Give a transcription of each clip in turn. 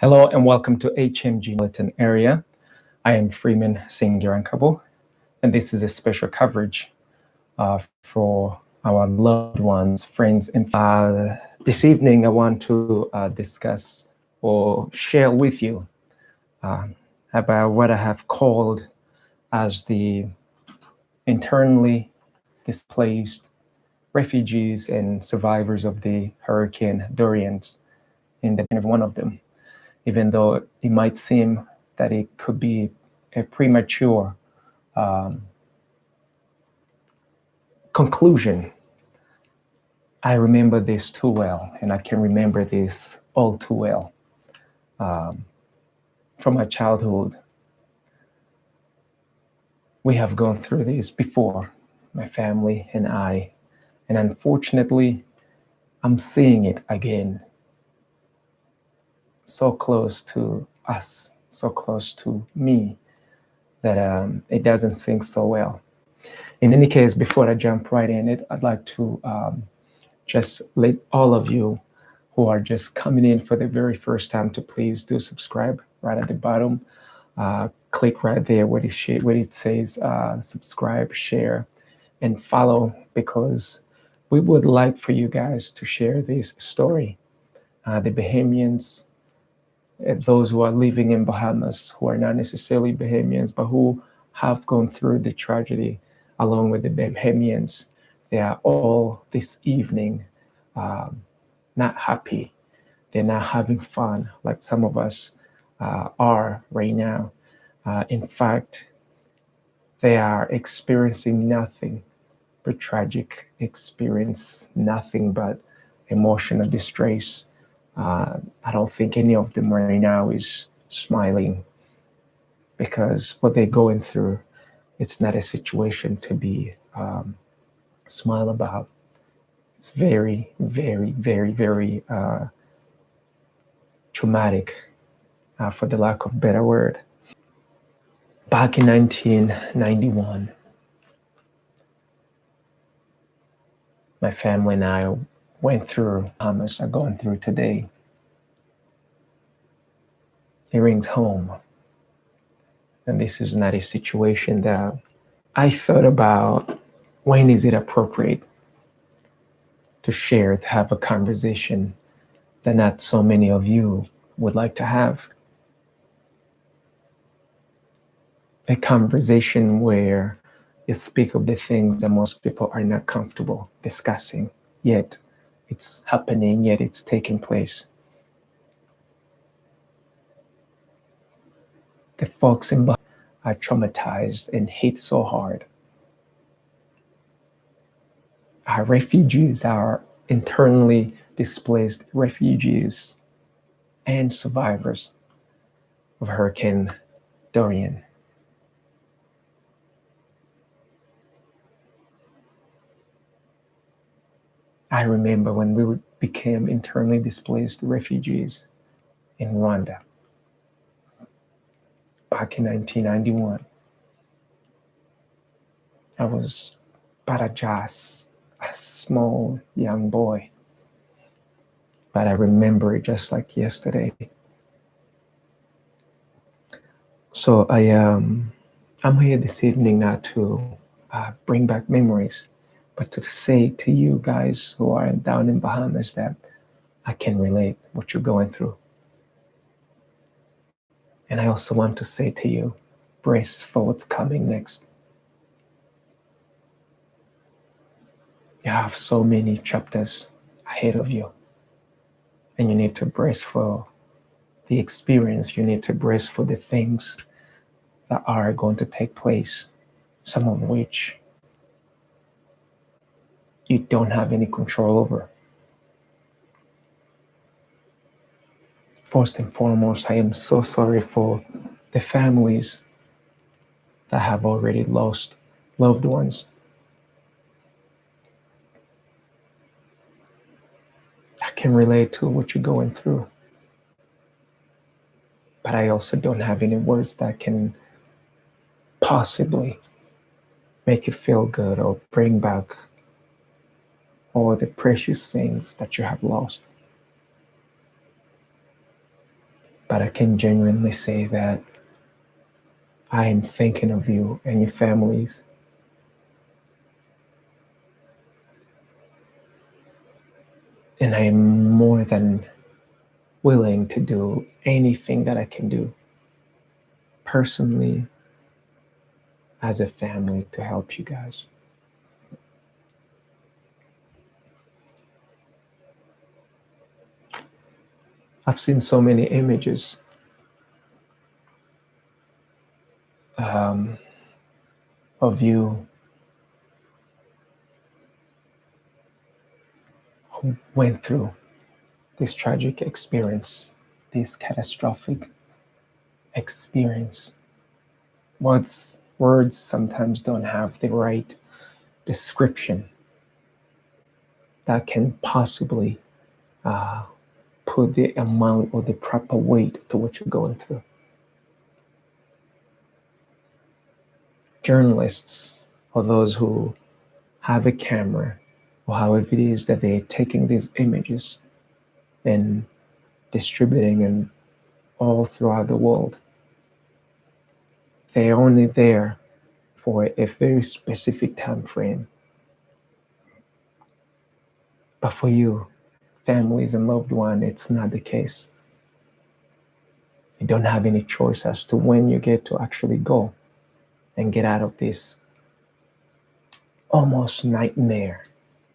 Hello and welcome to HMG Milton area. I am Freeman Singirankabo, and this is a special coverage for our loved ones, friends, and this evening I want to discuss or share with you about what I have called as the internally displaced refugees and survivors of the Hurricane Dorian in the one of them. Even though it might seem that it could be a premature conclusion, I remember this too well, and I can remember this all too well from my childhood. We have gone through this before, my family and I, and unfortunately, I'm seeing it again. So close to us, so close to me, that it doesn't sink so well. In any case, before I jump right in it, I'd like to just let all of you who are just coming in for the very first time to please do subscribe right at the bottom. Click right there where it says subscribe, share, and follow, because we would like for you guys to share this story. The Bahamians, those who are living in Bahamas, who are not necessarily Bahamians, but who have gone through the tragedy along with the Bahamians, they are all this evening not happy. They're not having fun like some of us are right now. In fact, they are experiencing nothing but tragic experience, nothing but emotional distress. I don't think any of them right now is smiling, because what they're going through, it's not a situation to be smile about. It's very, very, very, very traumatic, for the lack of better word. Back in 1991, my family and I went through Bahamas are going through today. It rings home. And this is not a situation that I thought about. When is it appropriate to share, to have a conversation that not so many of you would like to have? A conversation where you speak of the things that most people are not comfortable discussing, yet it's happening, yet it's taking place. The folks in Bahamas are traumatized and hate so hard. Our refugees, our internally displaced refugees and survivors of Hurricane Dorian. I remember when we became internally displaced refugees in Rwanda back in 1991. I was but just a small young boy, but I remember it just like yesterday. So I'm here this evening not to bring back memories, but to say to you guys who are down in Bahamas that I can relate what you're going through. And I also want to say to you, brace for what's coming next. You have so many chapters ahead of you, and you need to brace for the experience. You need to brace for the things that are going to take place, some of which you don't have any control over. First and foremost, I am so sorry for the families that have already lost loved ones. I can relate to what you're going through, but I also don't have any words that can possibly make you feel good or bring back all the precious things that you have lost. but I can genuinely say that I am thinking of you and your families. And I am more than willing to do anything that I can do personally, as a family, to help you guys. I've seen so many images of you who went through this tragic experience, this catastrophic experience. Words sometimes don't have the right description that can possibly put the amount or the proper weight to what you're going through. Journalists, or those who have a camera, or however it is that they're taking these images and distributing them all throughout the world, they're only there for a very specific time frame. But for you, families and loved ones, it's not the case. You don't have any choice as to when you get to actually go and get out of this almost nightmare,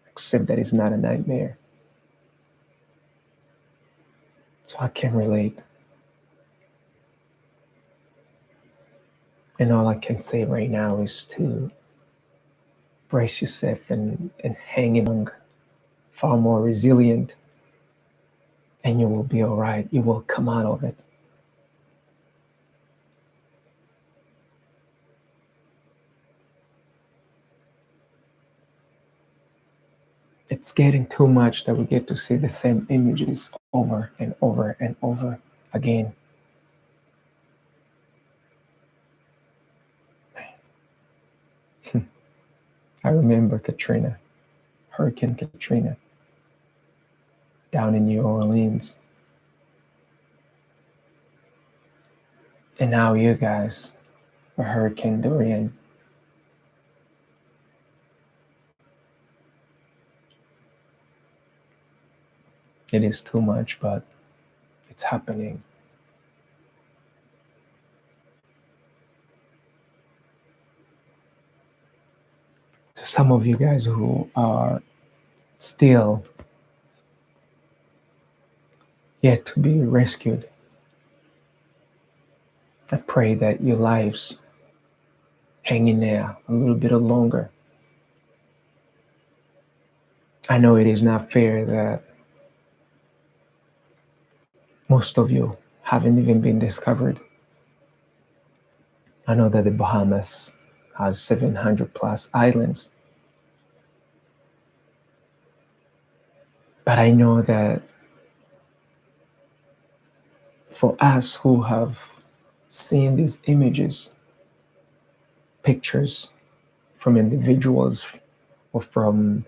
except that it's not a nightmare. So I can relate. And all I can say right now is to brace yourself and hang in, far more resilient, and you will be all right. You will come out of it. It's getting too much that we get to see the same images over and over and over again. I remember Katrina, Hurricane Katrina, down in New Orleans. And now you guys are Hurricane Dorian. It is too much, but it's happening. To some of you guys who are still yet to be rescued, I pray that your lives hang in there a little bit longer. I know it is not fair that most of you haven't even been discovered. I know that the Bahamas has 700 plus islands. But I know that for us who have seen these images, pictures from individuals or from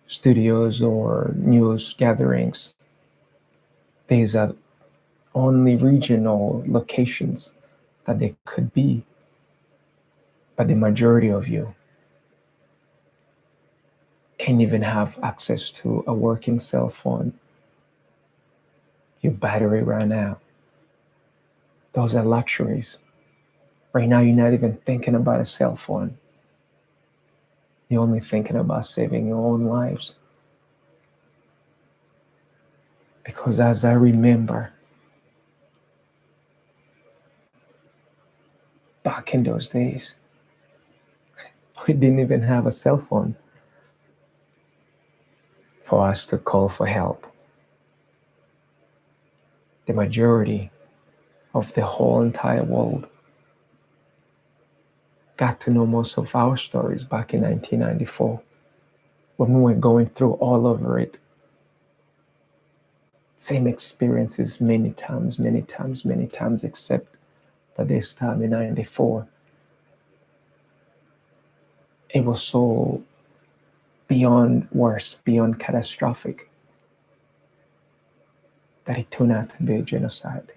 studios or news gatherings, these are only regional locations that they could be. But the majority of you can't even have access to a working cell phone. Your battery ran out. Those are luxuries. Right now, you're not even thinking about a cell phone. You're only thinking about saving your own lives. Because as I remember, back in those days, we didn't even have a cell phone for us to call for help. The majority of the whole entire world got to know most of our stories back in 1994 when we were going through all over it. Same experiences many times, except that this time in 94, it was so beyond worse, beyond catastrophic, that it turned out to be a genocide.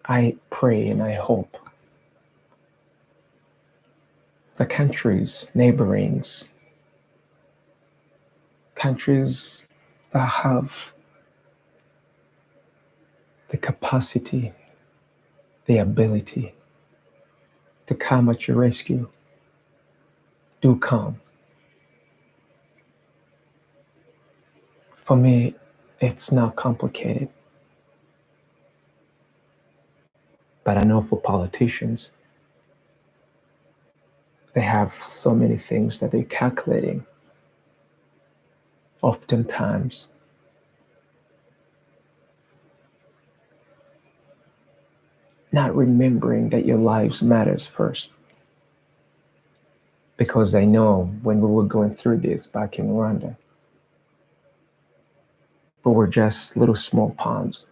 I pray and I hope the countries, neighborings, countries that have the capacity, the ability to come at your rescue, do come. For me, it's not complicated. But I know for politicians, they have so many things that they're calculating. Oftentimes, not remembering that your lives matters first. Because I know when we were going through this back in Rwanda, we were just little small ponds.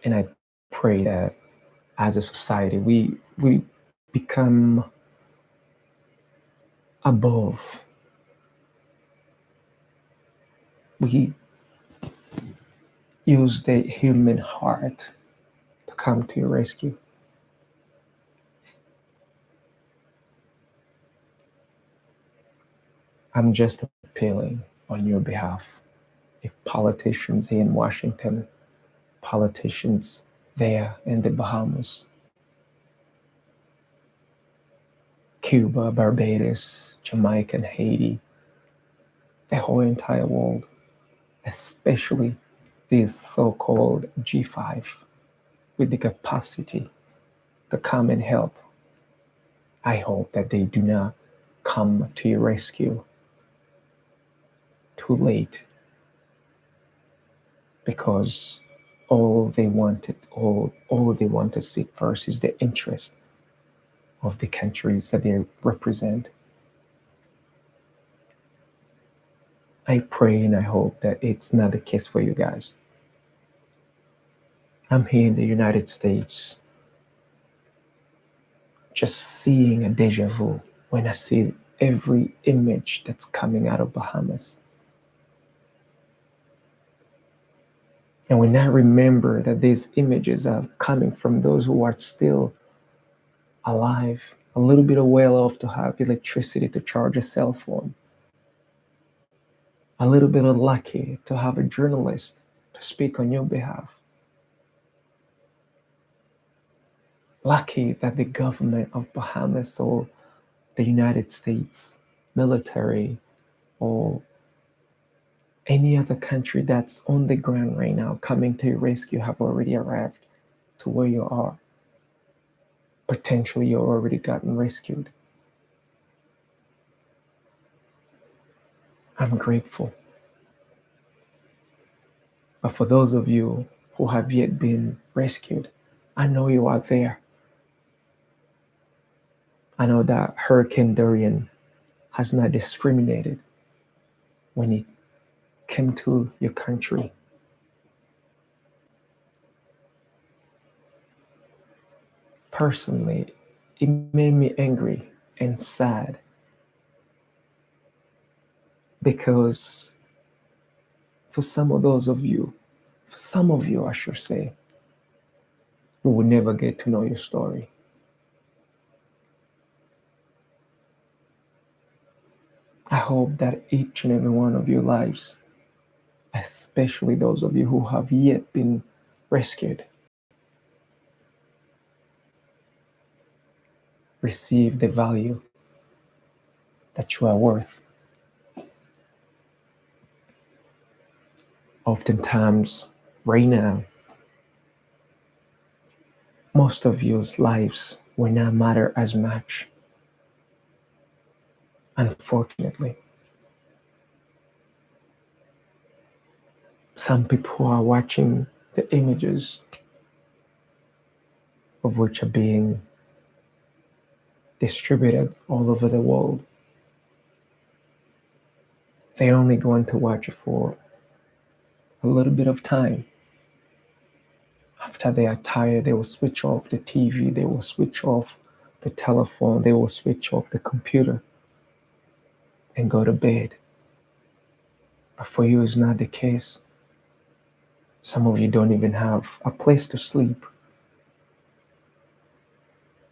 And I pray that as a society, we become above. We use the human heart to come to your rescue. I'm just appealing on your behalf. If politicians here in Washington, politicians there in the Bahamas, Cuba, Barbados, Jamaica, and Haiti, the whole entire world, especially these so-called G5 with the capacity to come and help, I hope that they do not come to your rescue too late, because all they want to seek first is the interest of the countries that they represent. I pray and I hope that it's not the case for you guys. I'm here in the United States, just seeing a deja vu when I see every image that's coming out of Bahamas. And when I remember that these images are coming from those who are still alive, a little bit well off to have electricity to charge a cell phone, a little bit lucky to have a journalist to speak on your behalf, lucky that the government of Bahamas or the United States military or any other country that's on the ground right now coming to your rescue have already arrived to where you are. Potentially, you're already gotten rescued. I'm grateful. But for those of you who have yet been rescued, I know you are there. I know that Hurricane Dorian has not discriminated when it came to your country. Personally, it made me angry and sad because for some of you, I should say, we will never get to know your story. I hope that each and every one of your lives, especially those of you who have yet been rescued, receive the value that you are worth. Oftentimes, right now, most of your lives will not matter as much. Unfortunately, some people are watching the images of which are being distributed all over the world. They're only going to watch it for a little bit of time. After they are tired, they will switch off the TV, they will switch off the telephone, they will switch off the computer and go to bed. But for you, it's not the case. Some of you don't even have a place to sleep,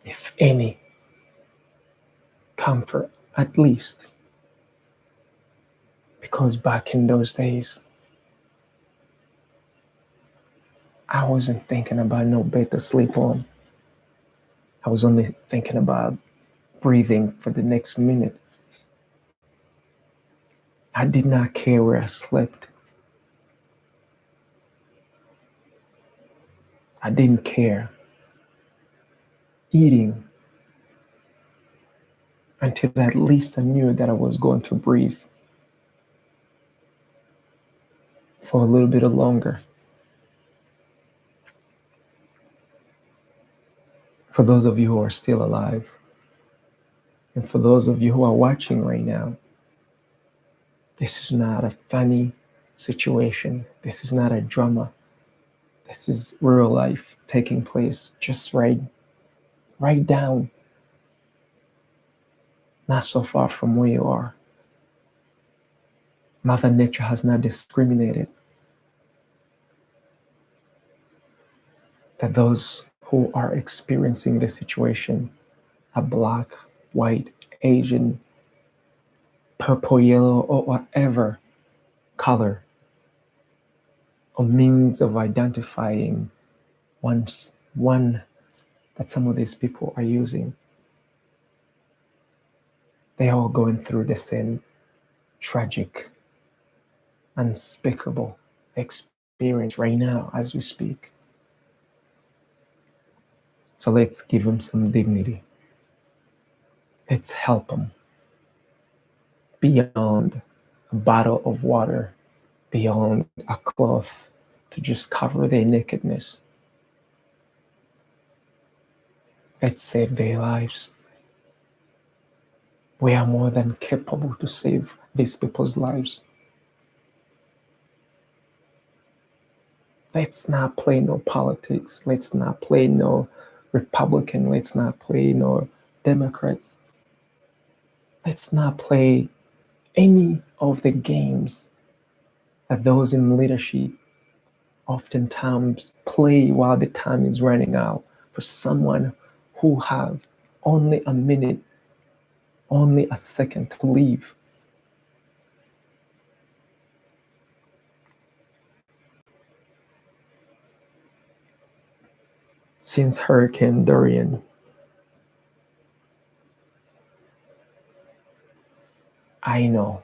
if any comfort, at least. Because back in those days, I wasn't thinking about no bed to sleep on. I was only thinking about breathing for the next minute. I did not care where I slept. I didn't care eating until at least I knew that I was going to breathe for a little bit longer. For those of you who are still alive, and for those of you who are watching right now, this is not a funny situation. This is not a drama. This is real life taking place just right down, not so far from where you are. Mother Nature has not discriminated. That those who are experiencing this situation are black, white, Asian, purple, yellow, or whatever color or means of identifying one that some of these people are using. They're all going through the same tragic, unspeakable experience right now as we speak. So let's give them some dignity. Let's help them beyond a bottle of water, beyond a cloth to just cover their nakedness. Let's save their lives. We are more than capable to save these people's lives. Let's not play no politics. Let's not play no Republican. Let's not play no Democrats. Let's not play any of the games that those in leadership oftentimes play while the time is running out for someone who have only a minute, only a second to leave. Since Hurricane Dorian, I know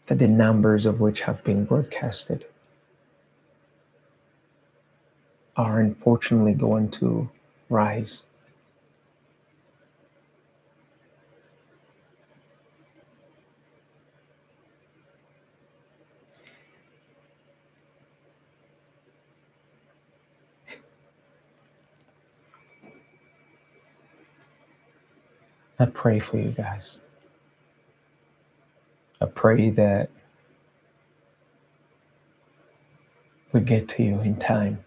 that the numbers of which have been broadcasted are unfortunately going to rise. I pray for you guys. I pray that we get to you in time.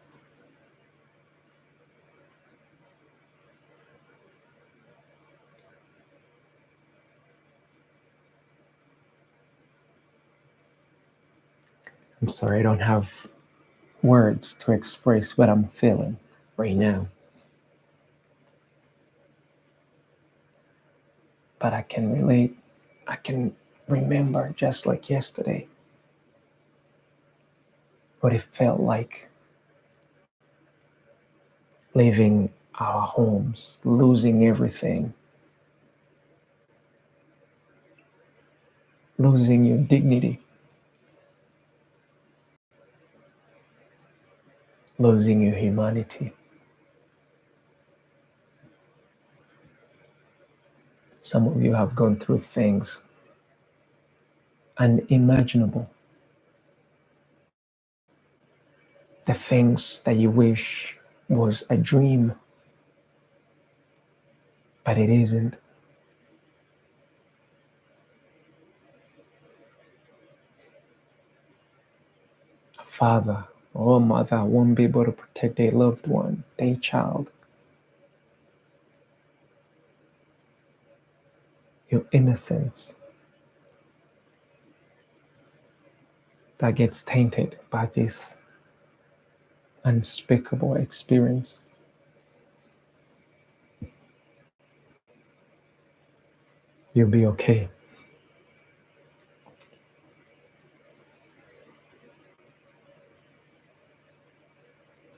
I'm sorry, I don't have words to express what I'm feeling right now. But I can relate. I can remember just like yesterday what it felt like leaving our homes, losing everything, losing your dignity, losing your humanity. Some of you have gone through things unimaginable. The things that you wish was a dream, but it isn't. A father or a mother won't be able to protect their loved one, their child. Your innocence that gets tainted by this unspeakable experience. You'll be okay.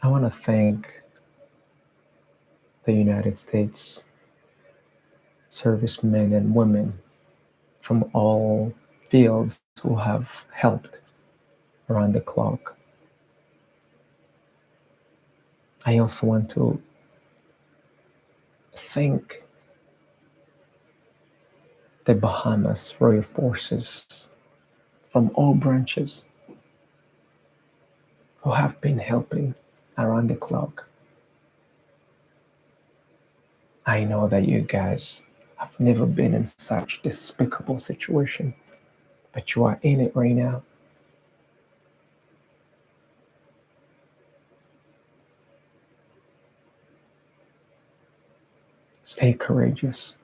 I want to thank the United States servicemen and women from all fields who have helped around the clock. I also want to thank the Bahamas Royal Forces from all branches who have been helping around the clock. I know that you guys have never been in such despicable situation, but you are in it right now. Stay courageous.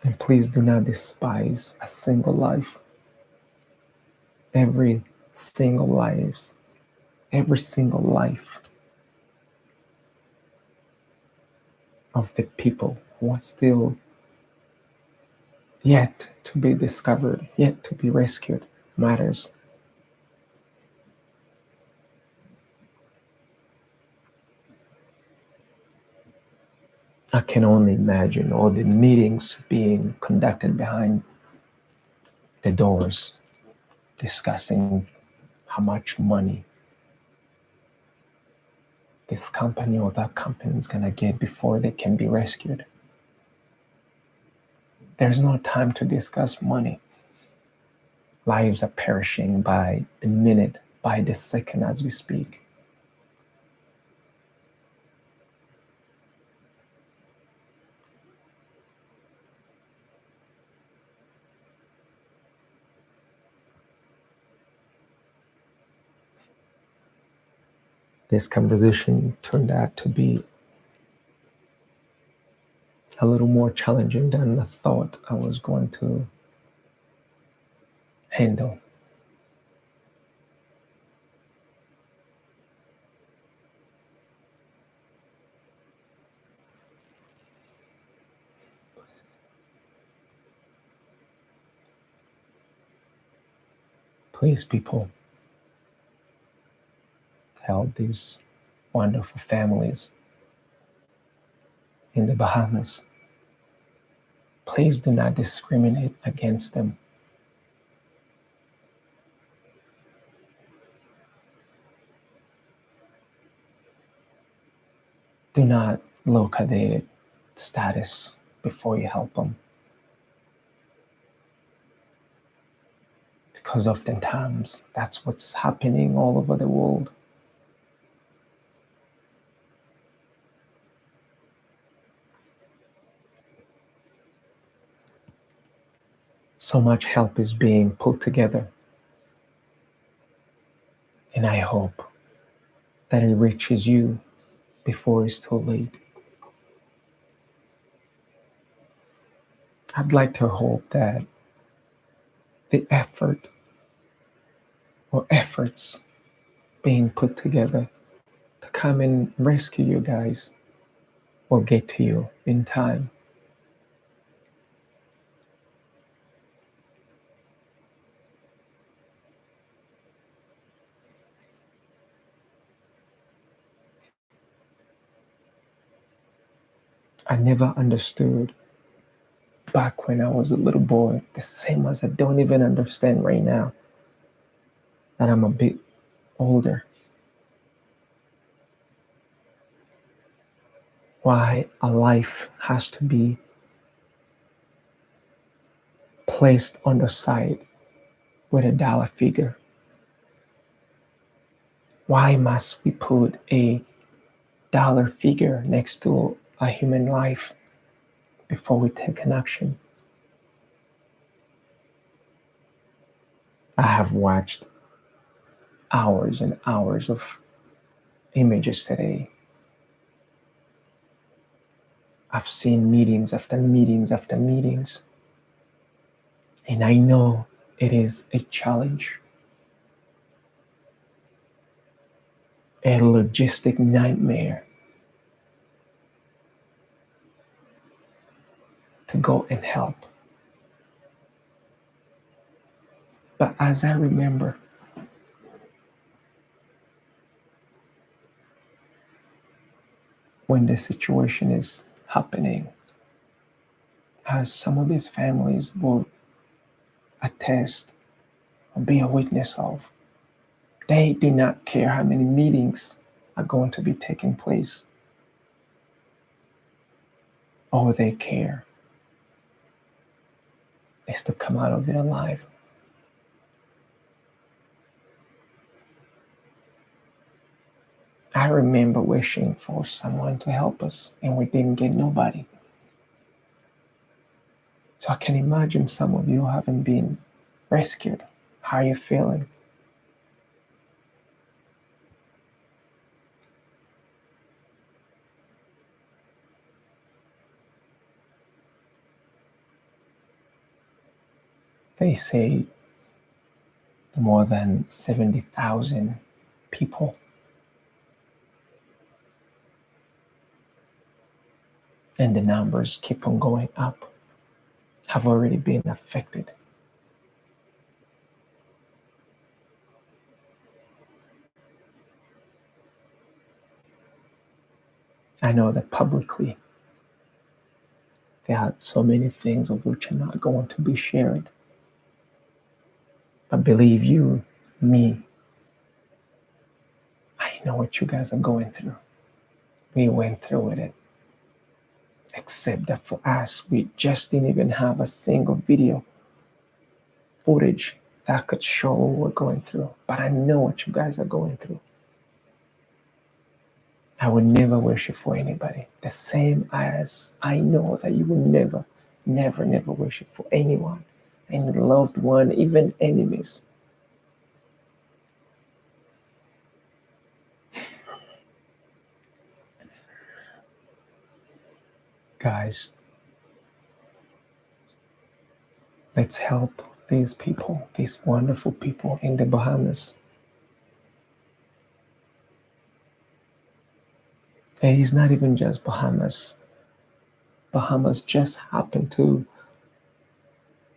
And please do not despise a single life. Every single life, every single life of the people who are still yet to be discovered, yet to be rescued, matters. I can only imagine all the meetings being conducted behind the doors, discussing how much money this company or that company is going to get before they can be rescued. There's no time to discuss money. Lives are perishing by the minute, by the second as we speak. This conversation turned out to be a little more challenging than I thought I was going to handle. Please, people, help these wonderful families in the Bahamas. Please do not discriminate against them. Do not look at their status before you help them. Because oftentimes that's what's happening all over the world. So much help is being put together. And I hope that it reaches you before it's too late. I'd like to hope that the effort or efforts being put together to come and rescue you guys will get to you in time. I never understood back when I was a little boy, the same as I don't even understand right now that I'm a bit older. Why a life has to be placed on the side with a dollar figure. Why must we put a dollar figure next to a human life before we take an action? I have watched hours and hours of images today. I've seen meetings after meetings after meetings. And I know it is a challenge. a logistic nightmare to go and help. But as I remember, when the situation is happening, as some of these families will attest or be a witness of, they do not care how many meetings are going to be taking place. All they care is to come out of it alive. I remember wishing for someone to help us, and we didn't get nobody. So I can imagine some of you haven't been rescued. How are you feeling? They say more than 70,000 people, and the numbers keep on going up, have already been affected. I know that publicly there are so many things of which are not going to be shared. But believe you me, I know what you guys are going through. We went through it. Except that for us, we just didn't even have a single video footage that could show what we're going through. But I know what you guys are going through. I would never wish it for anybody. The same as I know that you will never, never, never wish it for anyone. Any loved one, even enemies. Guys, let's help these people, these wonderful people in the Bahamas. It is not even just Bahamas. Bahamas just happened to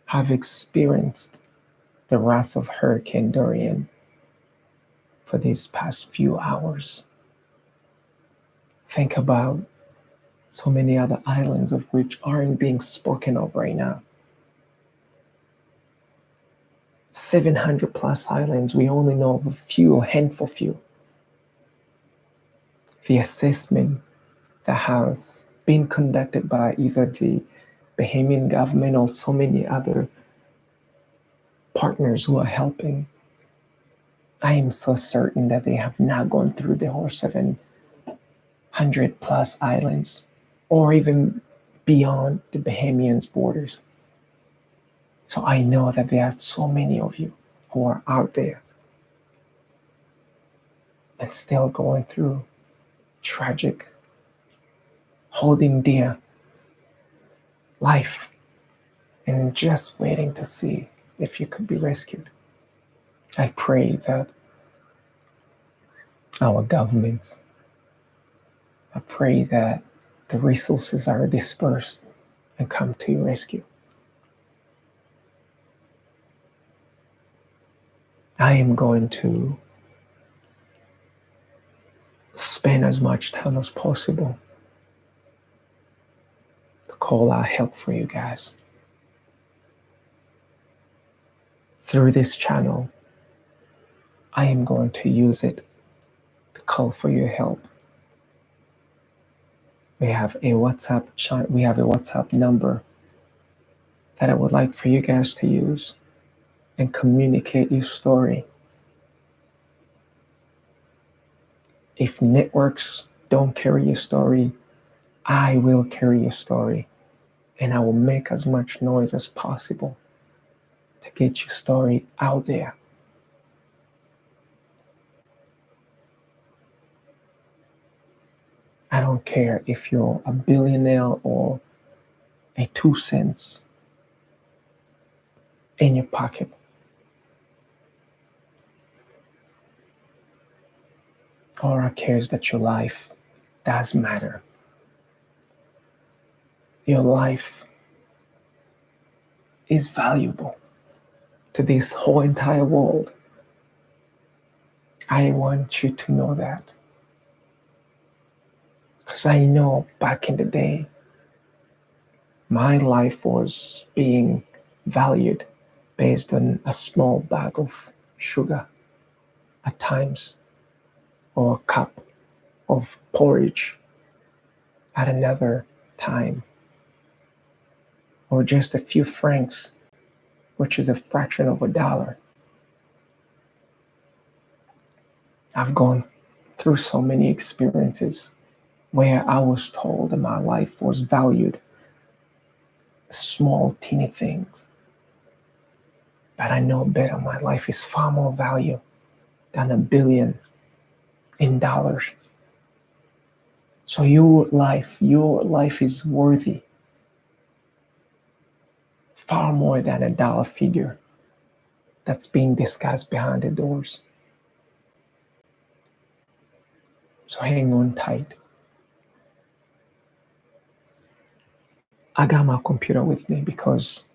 have experienced the wrath of Hurricane Dorian for these past few hours. Think about so many other islands of which aren't being spoken of right now. 700 plus islands, we only know of a handful few. The assessment that has been conducted by either the Bahamian government or so many other partners who are helping, I am so certain that they have not gone through the whole 700 plus islands or even beyond the Bahamians' borders. So I know that there are so many of you who are out there and still going through tragic, holding dear life and just waiting to see if you could be rescued. I pray that our governments, I pray that the resources are dispersed and come to your rescue. I am going to spend as much time as possible to call out help for you guys. Through this channel, I am going to use it to call for your help. We have a WhatsApp number that I would like for you guys to use and communicate your story. If networks don't carry your story, I will carry your story, and I will make as much noise as possible to get your story out there. I don't care if you're a billionaire or a 2 cents in your pocket. Aura cares that your life does matter. Your life is valuable to this whole entire world. I want you to know that. Because I know back in the day, my life was being valued based on a small bag of sugar at times, or a cup of porridge at another time, or just a few francs, which is a fraction of a dollar. I've gone through so many experiences where I was told that my life was valued small, teeny things. But I know better. My life is far more value than $1 billion in dollars. So your life is worthy far more than a dollar figure that's being discussed behind the doors. So hang on tight. I got my computer with me because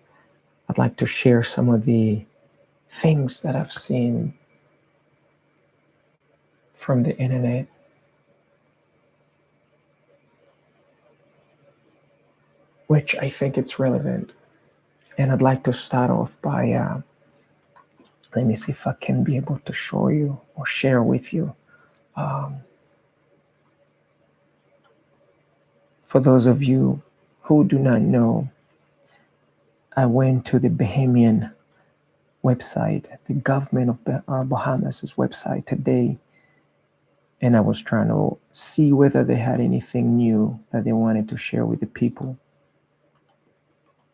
I'd like to share some of the things that I've seen from the internet, which I think it's relevant. And I'd like to start off by, let me see if I can be able to show you or share with you. For those of you who do not know, I went to the Bahamian website, the government of Bahamas' website today, and I was trying to see whether they had anything new that they wanted to share with the people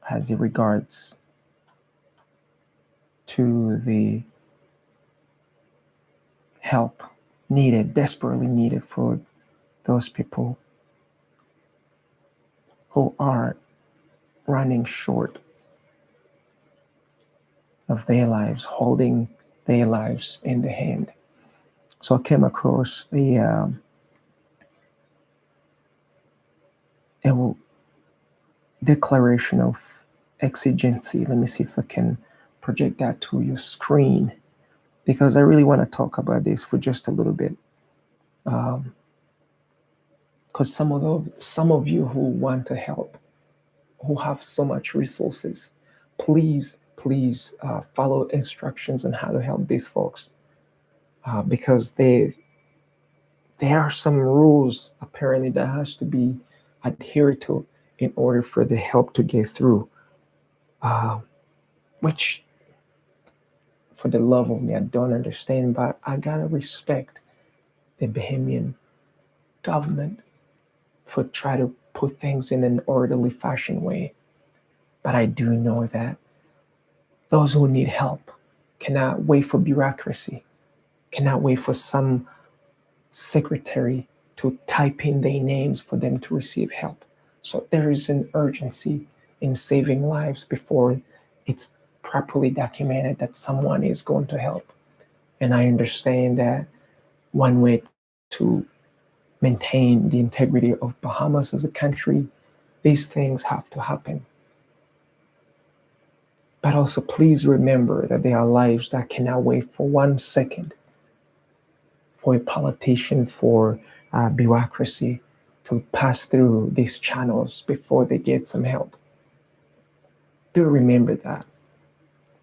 as it regards to the help needed, desperately needed for those people who are running short of their lives, holding their lives in the hand. So I came across a declaration of exigency. Let me see if I can project that to your screen, because I really want to talk about this for just a little bit. Because some of you who want to help, who have so much resources, please follow instructions on how to help these folks, because there are some rules apparently that has to be adhered to in order for the help to get through, which for the love of me I don't understand, but I gotta respect the Bahamian government for try to put things in an orderly fashion way. But I do know that those who need help cannot wait for bureaucracy, cannot wait for some secretary to type in their names for them to receive help. So there is an urgency in saving lives before it's properly documented that someone is going to help. And I understand that one way to maintain the integrity of Bahamas as a country, these things have to happen. But also, please remember that there are lives that cannot wait for 1 second for a politician, for bureaucracy to pass through these channels before they get some help. Do remember that.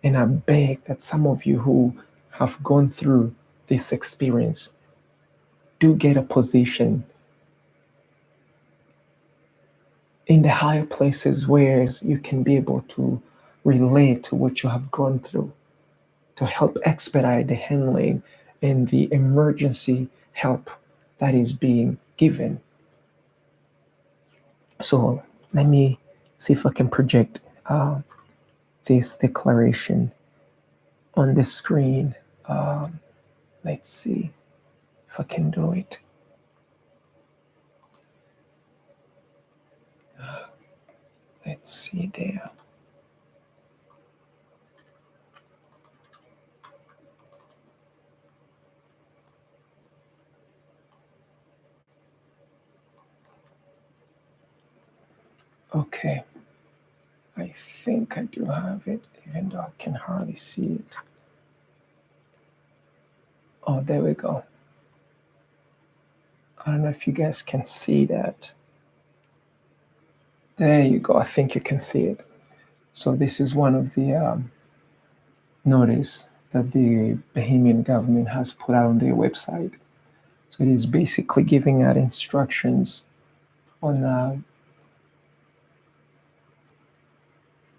And I beg that some of you who have gone through this experience do get a position in the higher places where you can be able to relate to what you have gone through, to help expedite the handling and the emergency help that is being given. So let me see if I can project this declaration on the screen. Let's see if I can do it. Let's see there. Okay, I think I do have it, even though I can hardly see it. Oh, there we go. I don't know if you guys can see that. There you go. I think you can see it. So this is one of the notice that the Bahamian government has put out on their website. So it is basically giving out instructions on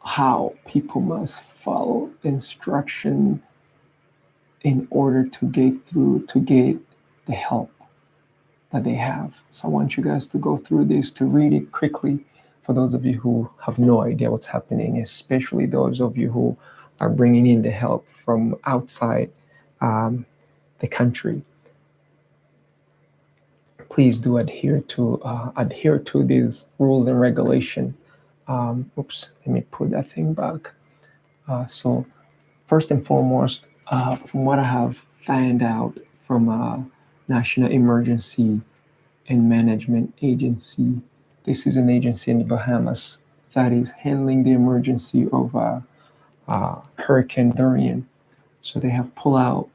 how people must follow instruction in order to get the help that they have. So I want you guys to go through this, to read it quickly for those of you who have no idea what's happening, especially those of you who are bringing in the help from outside the country. Please do adhere to these rules and regulation. Oops, let me put that thing back. So first and foremost, from what I have found out from National Emergency and Management Agency, this is an agency in the Bahamas that is handling the emergency of Hurricane Dorian. So they have pulled out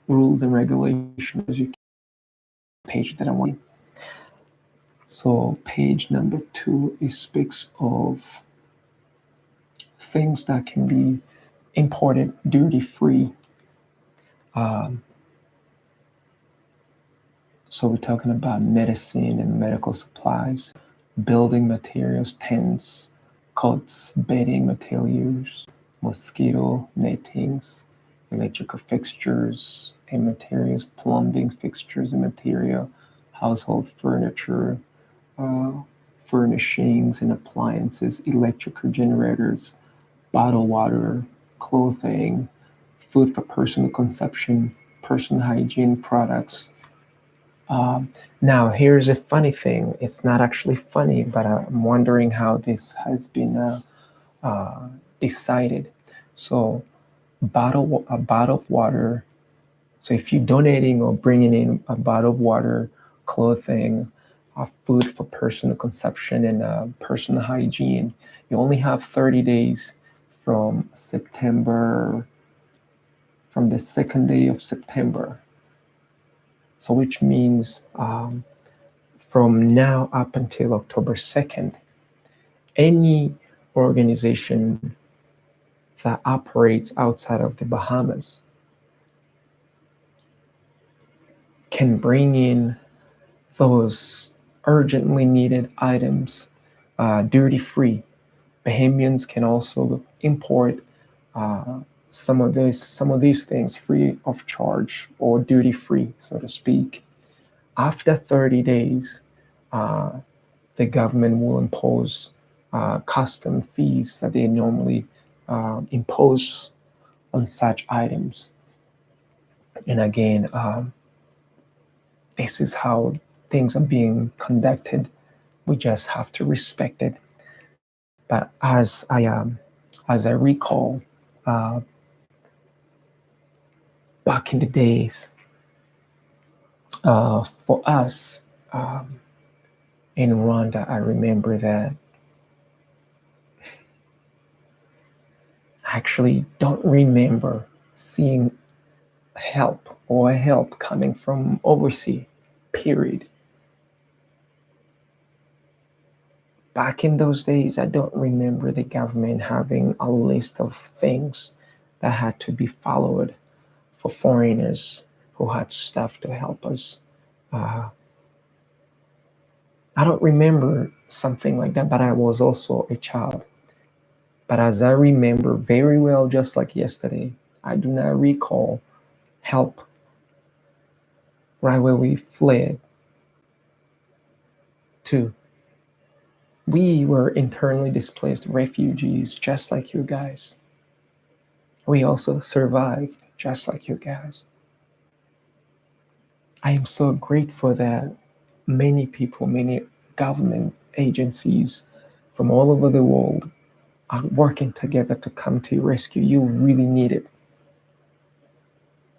rules and regulations as you can page that I want. So page number 2, it speaks of things that can be imported duty-free. So we're talking about medicine and medical supplies, building materials, tents, coats, bedding materials, mosquito nettings, electrical fixtures and materials, plumbing fixtures and material, household furniture, furnishings and appliances, electrical generators, bottled water, clothing, food for personal consumption, personal hygiene products. Now, here's a funny thing. It's not actually funny, but I'm wondering how this has been decided. So, a bottle of water. So, if you're donating or bringing in a bottle of water, clothing, food for personal consumption, and personal hygiene, you only have 30 days from the second day of September. So which means from now up until October 2nd, any organization that operates outside of the Bahamas can bring in those urgently needed items duty-free. Bahamians can also import some of these things free of charge or duty-free, so to speak. After 30 days, the government will impose custom fees that they normally impose on such items. And again, this is how things are being conducted. We just have to respect it. But as I recall, back in the days, for us in Rwanda, I remember that I actually don't remember seeing help coming from overseas, period. Back in those days, I don't remember the government having a list of things that had to be followed for foreigners who had stuff to help us. I don't remember something like that, but I was also a child. But as I remember very well, just like yesterday, I do not recall help right where we fled to. We were internally displaced refugees, just like you guys. We also survived, just like you guys. I am so grateful that many people, many government agencies from all over the world are working together to come to your rescue. You really need it.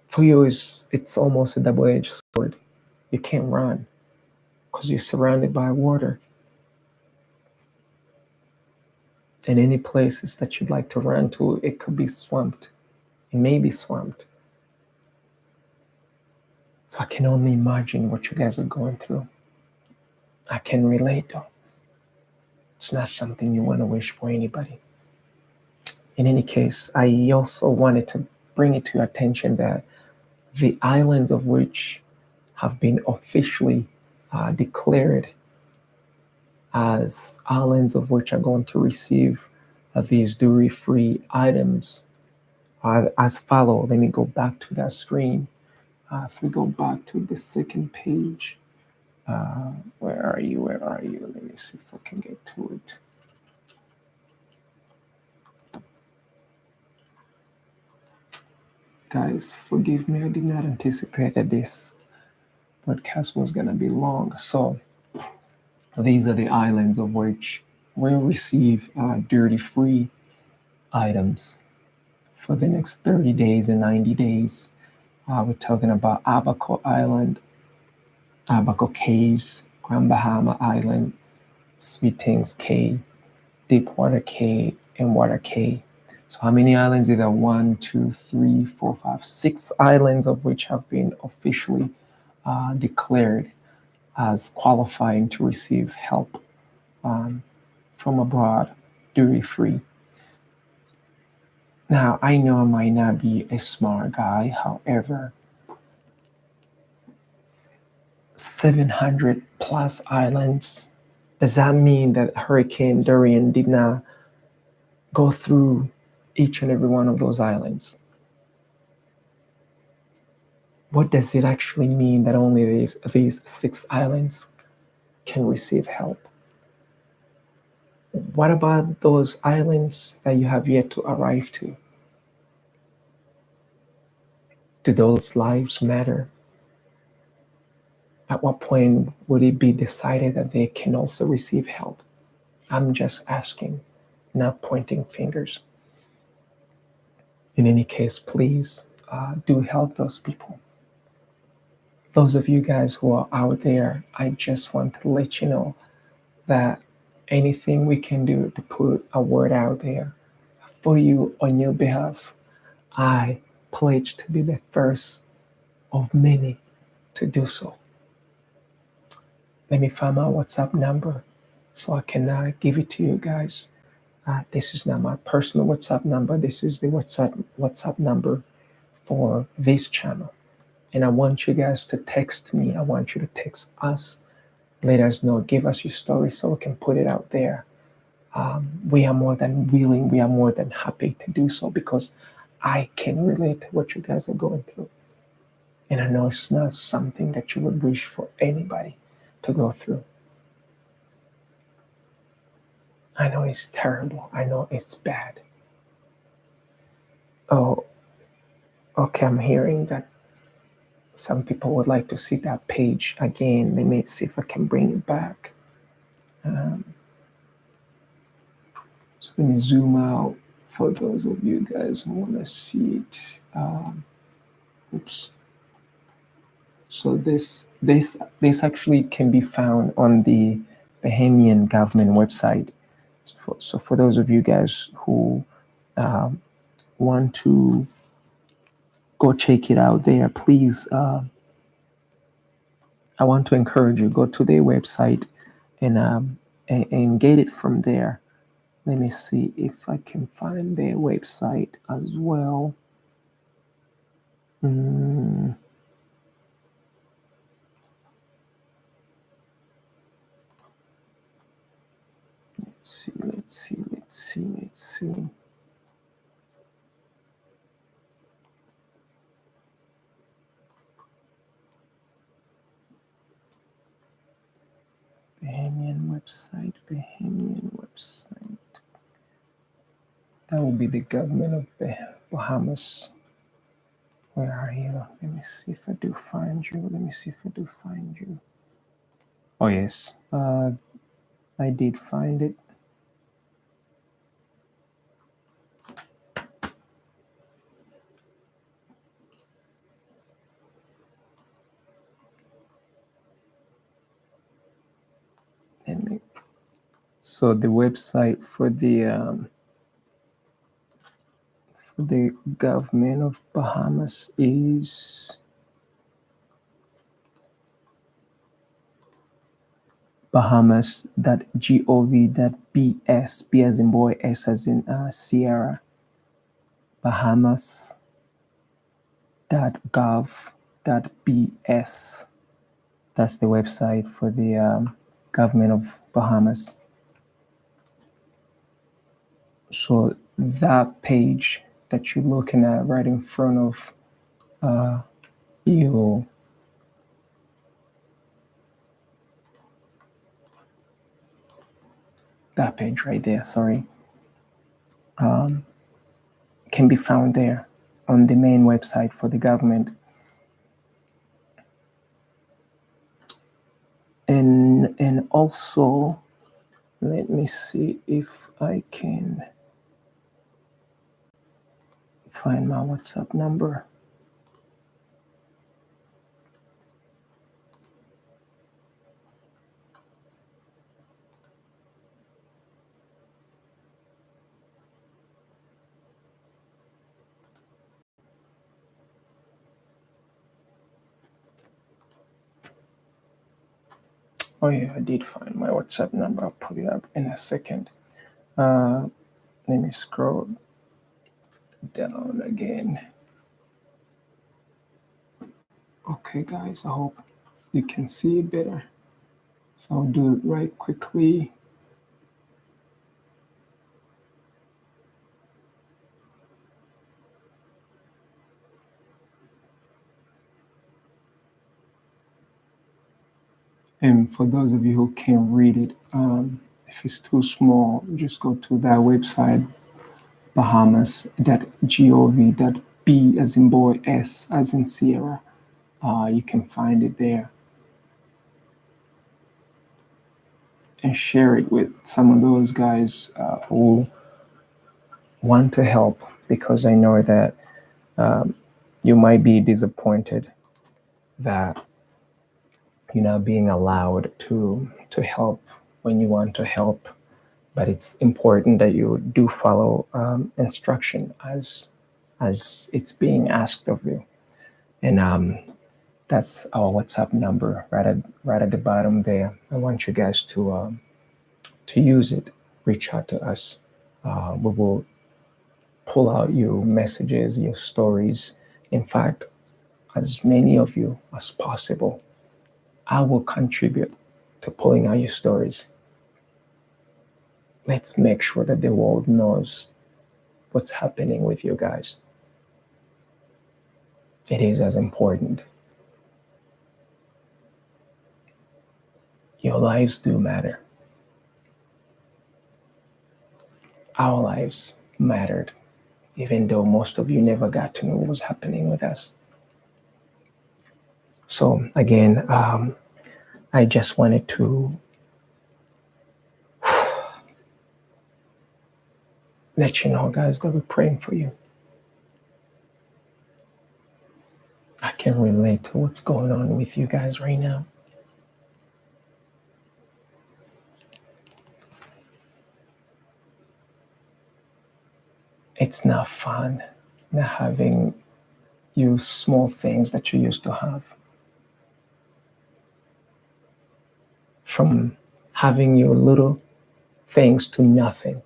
For you, it's almost a double-edged sword. You can't run because you're surrounded by water. And any places that you'd like to run to, it could be swamped. It may be swamped. So I can only imagine what you guys are going through. I can relate though. It's not something you want to wish for anybody. In any case, I also wanted to bring it to your attention that the islands of which have been officially declared as islands of which are going to receive these duty-free items as follow. Let me go back to that screen. If we go back to the second page, where are you? Where are you? Let me see if I can get to it. Guys, forgive me. I did not anticipate that this podcast was going to be long. So these are the islands of which will receive duty-free items for the next 30 days and 90 days. We're talking about Abaco Island, Abaco Cays, Grand Bahama Island, Sweetings Cay, Deepwater Cay, and Water Cay. So how many islands are there? 1, 2, 3, 4, 5, 6 islands of which have been officially declared as qualifying to receive help from abroad, duty-free. Now, I know I might not be a smart guy, however, 700 plus islands, does that mean that Hurricane Dorian did not go through each and every one of those islands? What does it actually mean that only these 6 islands can receive help? What about those islands that you have yet to arrive to? Do those lives matter? At what point would it be decided that they can also receive help? I'm just asking, not pointing fingers. In any case, please do help those people. Those of you guys who are out there, I just want to let you know that anything we can do to put a word out there for you on your behalf, I pledge to be the first of many to do so. Let me find my WhatsApp number so I can give it to you guys. This is not my personal WhatsApp number. This is the WhatsApp number for this channel. And I want you guys to text me. I want you to text us. Let us know. Give us your story so we can put it out there. We are more than willing. We are more than happy to do so because I can relate to what you guys are going through. And I know it's not something that you would wish for anybody to go through. I know it's terrible. I know it's bad. Oh, okay. I'm hearing that some people would like to see that page again. Let me see if I can bring it back. So let me zoom out for those of you guys who want to see it. Oops. So this actually can be found on the Bahamian government website. So for those of you guys who want to go check it out there, please, I want to encourage you, go to their website and get it from there. Let me see if I can find their website as well. Let's see. Bahamian website. That will be the government of Bahamas. Where are you? Let me see if I do find you. Oh yes, I did find it. So the website for the government of Bahamas is bahamas.gov.bs, B as in boy, S as in Sierra, bahamas.gov.bs. That's the website for the government of Bahamas. So that page that you're looking at right in front of you, that page right there, sorry, can be found there on the main website for the government. And also, let me see if I can find my WhatsApp number. Oh yeah, I did find my WhatsApp number. I'll put it up in a second. Let me scroll down again. Okay, guys, I hope you can see it better. So I'll do it right quickly. And for those of you who can't read it, if it's too small, just go to that website, bahamas.gov.b as in boy, S as in Sierra. You can find it there. And share it with some of those guys who want to help, because I know that you might be disappointed that you're not being allowed to help when you want to help. But it's important that you do follow instruction as it's being asked of you. And that's our WhatsApp number right at the bottom there. I want you guys to use it. Reach out to us. We will pull out your messages, your stories. In fact, as many of you as possible. I will contribute to pulling out your stories. Let's make sure that the world knows what's happening with you guys. It is as important. Your lives do matter. Our lives mattered, even though most of you never got to know what was happening with us. So again, I just wanted to let you know, guys, that we're praying for you. I can relate to what's going on with you guys right now. It's not fun not having you small things that you used to have. From having your little things to nothing.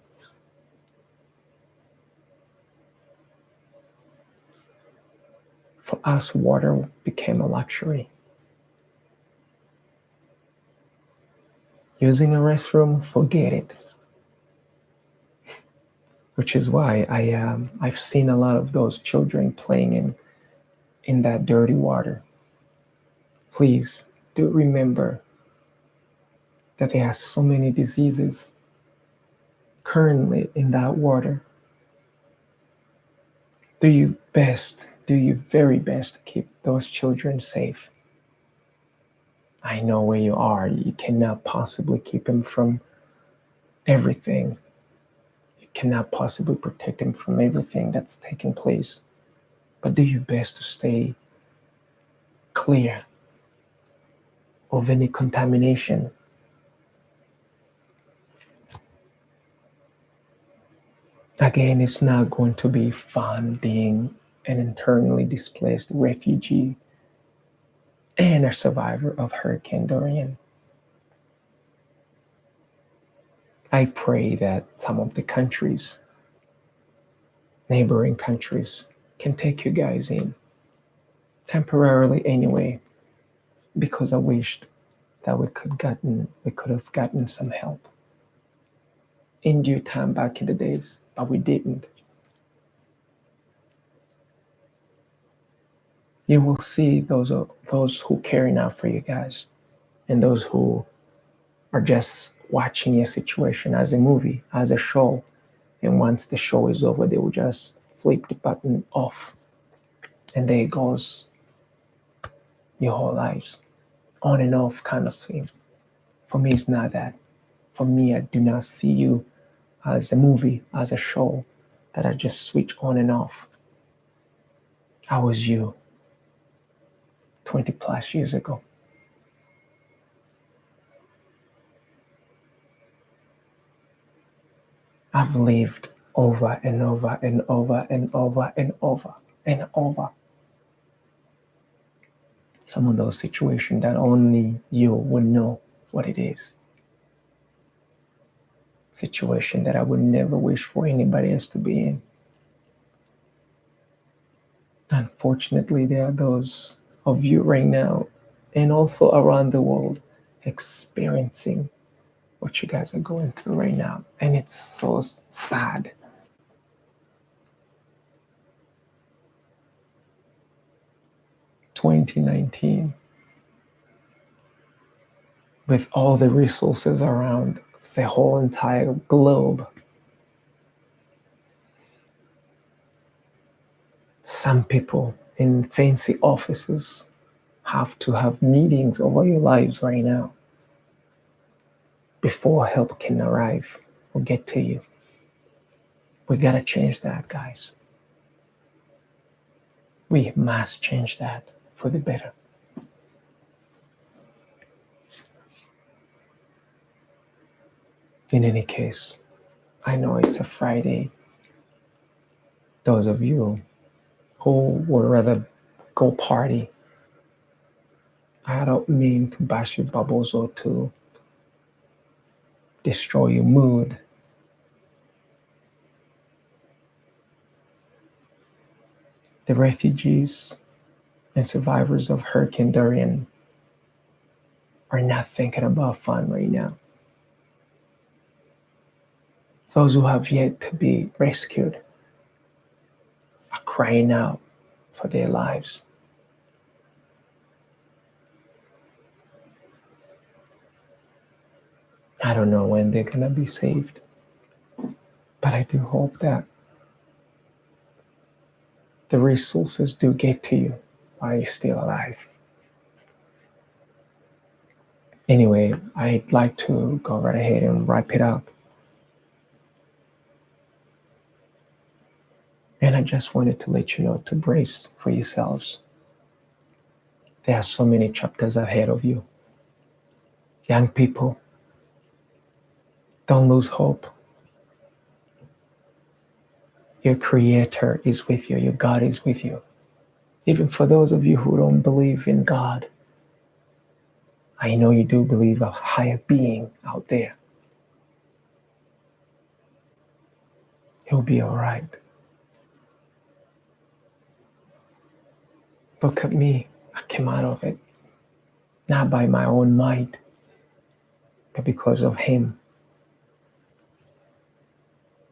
For us, water became a luxury. Using a restroom, forget it. Which is why I've seen a lot of those children playing in that dirty water. Please do remember that there are so many diseases currently in that water. Do your very best to keep those children safe. I know where you are. You cannot possibly keep them from everything. You cannot possibly protect them from everything that's taking place. But do your best to stay clear of any contamination. Again, it's not going to be fun being an internally displaced refugee and a survivor of Hurricane Dorian. I pray that some of the countries, neighboring countries, can take you guys in temporarily anyway, because I wished that we could have gotten some help in due time back in the days, but we didn't. You will see those who caring out for you guys, and those who are just watching your situation as a movie, as a show, and once the show is over, they will just flip the button off, and there it goes, your whole lives, on and off kind of thing. For me, it's not that. For me, I do not see you as a movie, as a show that I just switch on and off. I was you 20 plus years ago. I've lived over and over and over and over and over and over some of those situations that only you will know what it is. Situation that I would never wish for anybody else to be in. Unfortunately, there are those of you right now and also around the world experiencing what you guys are going through right now. And it's so sad. "2019, with all the resources around the whole entire globe, some people in fancy offices have to have meetings over your lives right now before help can arrive or get to you. We gotta change that, guys. We must change that for the better. In any case, I know it's a Friday. Those of you who would rather go party, I don't mean to bash your bubbles or to destroy your mood. The refugees and survivors of Hurricane Dorian are not thinking about fun right now. Those who have yet to be rescued are crying out for their lives. I don't know when they're gonna be saved, but I do hope that the resources do get to you while you're still alive. Anyway, I'd like to go right ahead and wrap it up. And I just wanted to let you know to brace for yourselves. There are so many chapters ahead of you. Young people, don't lose hope. Your Creator is with you. Your God is with you. Even for those of you who don't believe in God, I know you do believe a higher being out there. He'll be all right. Look at me. I came out of it. Not by my own might, but because of Him.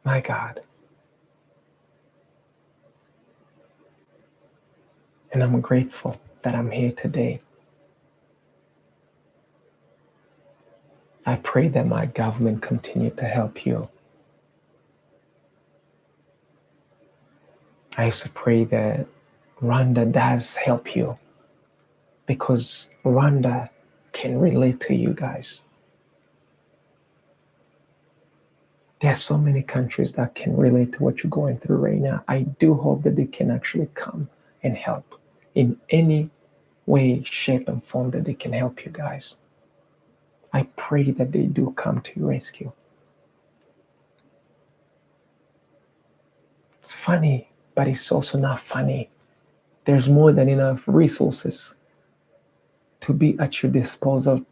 My God. And I'm grateful that I'm here today. I pray that my government continue to help you. I also pray that Rwanda does help you, because Rwanda can relate to you guys. There are so many countries that can relate to what you're going through right now. I do hope that they can actually come and help in any way, shape, and form that they can help you guys. I pray that they do come to your rescue. It's funny, but it's also not funny. There's more than enough resources to be at your disposal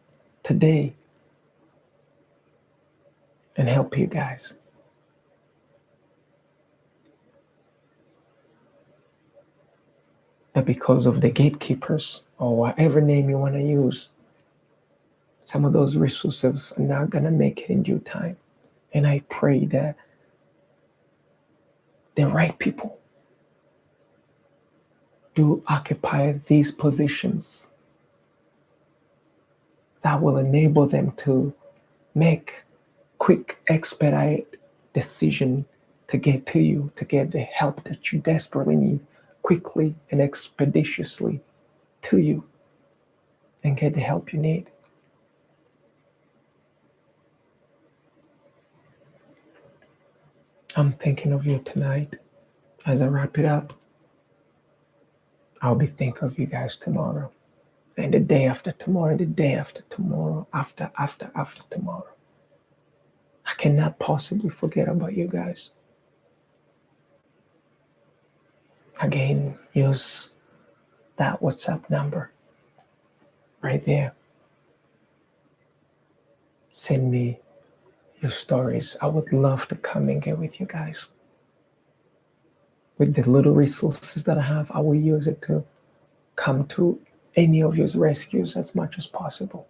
today and help you guys. But because of the gatekeepers, or whatever name you want to use, some of those resources are not going to make it in due time. And I pray that the right people do occupy these positions that will enable them to make quick, expedite decision to get to you, to get the help that you desperately need quickly and expeditiously to you, and get the help you need. I'm thinking of you tonight. As I wrap it up, I'll be thinking of you guys tomorrow, and the day after tomorrow, and the day after tomorrow, after tomorrow. I cannot possibly forget about you guys. Again, use that WhatsApp number right there. Send me your stories. I would love to come and get with you guys. With the little resources that I have, I will use it to come to any of your rescues as much as possible.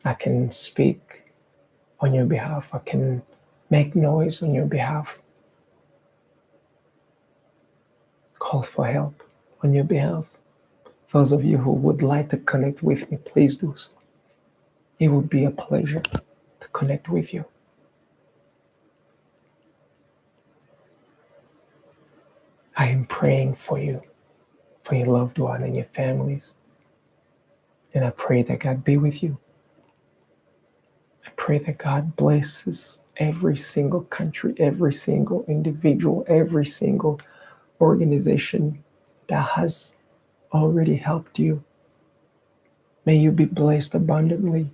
I can speak on your behalf. I can make noise on your behalf. Call for help on your behalf. Those of you who would like to connect with me, please do so. It would be a pleasure to connect with you. I am praying for you, for your loved one and your families. And I pray that God be with you. I pray that God blesses every single country, every single individual, every single organization that has already helped you. May you be blessed abundantly.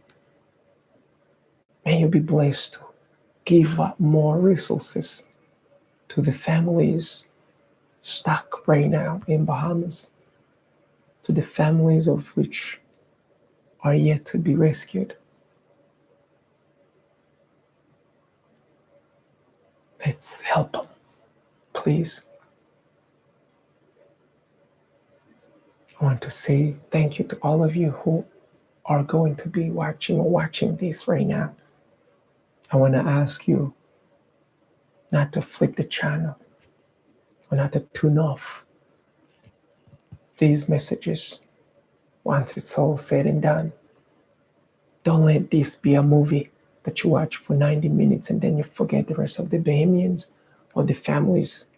May you be blessed to give up more resources to the families stuck right now in Bahamas, to the families of which are yet to be rescued. Let's help them, please. I want to say thank you to all of you who are going to be watching this right now. I want to ask you not to flip the channel or not to tune off these messages once it's all said and done. Don't let this be a movie that you watch for 90 minutes and then you forget the rest of the Bahamians or the families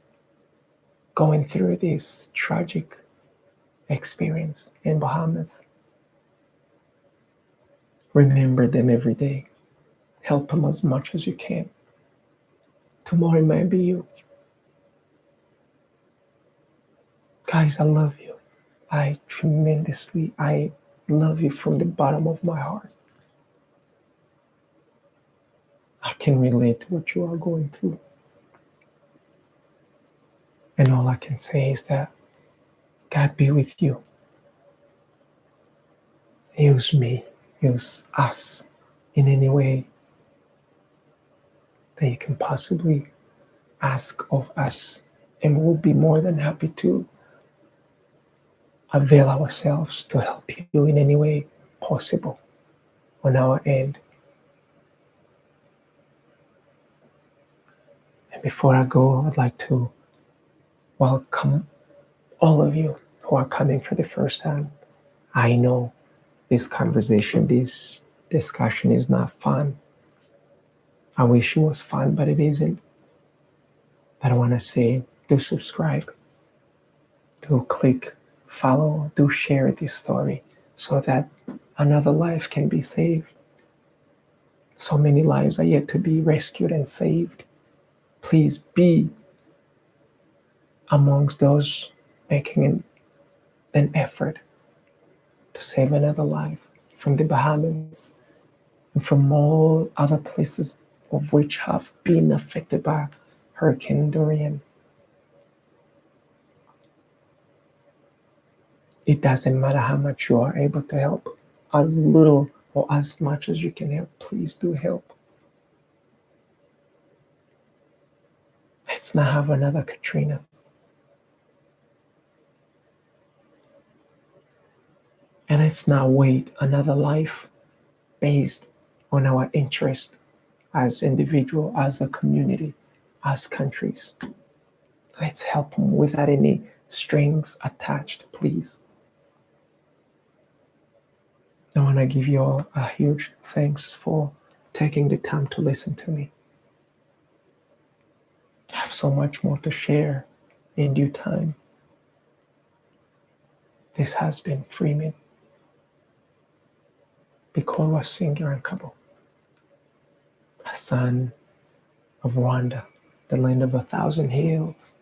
going through this tragic experience in Bahamas. Remember them every day. Help them as much as you can. Tomorrow might be you. Guys, I love you. I love you from the bottom of my heart. I can relate to what you are going through. And all I can say is that God be with you. Use me, use us in any way that you can possibly ask of us. And we'll be more than happy to avail ourselves to help you in any way possible on our end. And before I go, I'd like to welcome all of you who are coming for the first time. I know this conversation, this discussion is not fun. I wish it was fun, but it isn't. But I want to say, do subscribe, do click follow, do share this story so that another life can be saved. So many lives are yet to be rescued and saved. Please be amongst those making an effort to save another life from the Bahamas and from all other places of which have been affected by Hurricane Dorian. It doesn't matter how much you are able to help, as little or as much as you can help, please do help. Let's not have another Katrina. And let's not wait another life based on our interest as individual, as a community, as countries. Let's help them without any strings attached, please. I want to give you all a huge thanks for taking the time to listen to me. I have so much more to share in due time. This has been Freeman Bikorwa Singirankabo, a son of Rwanda, the land of 1,000 hills,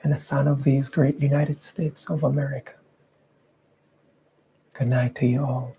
and a son of these great United States of America. Good night to you all.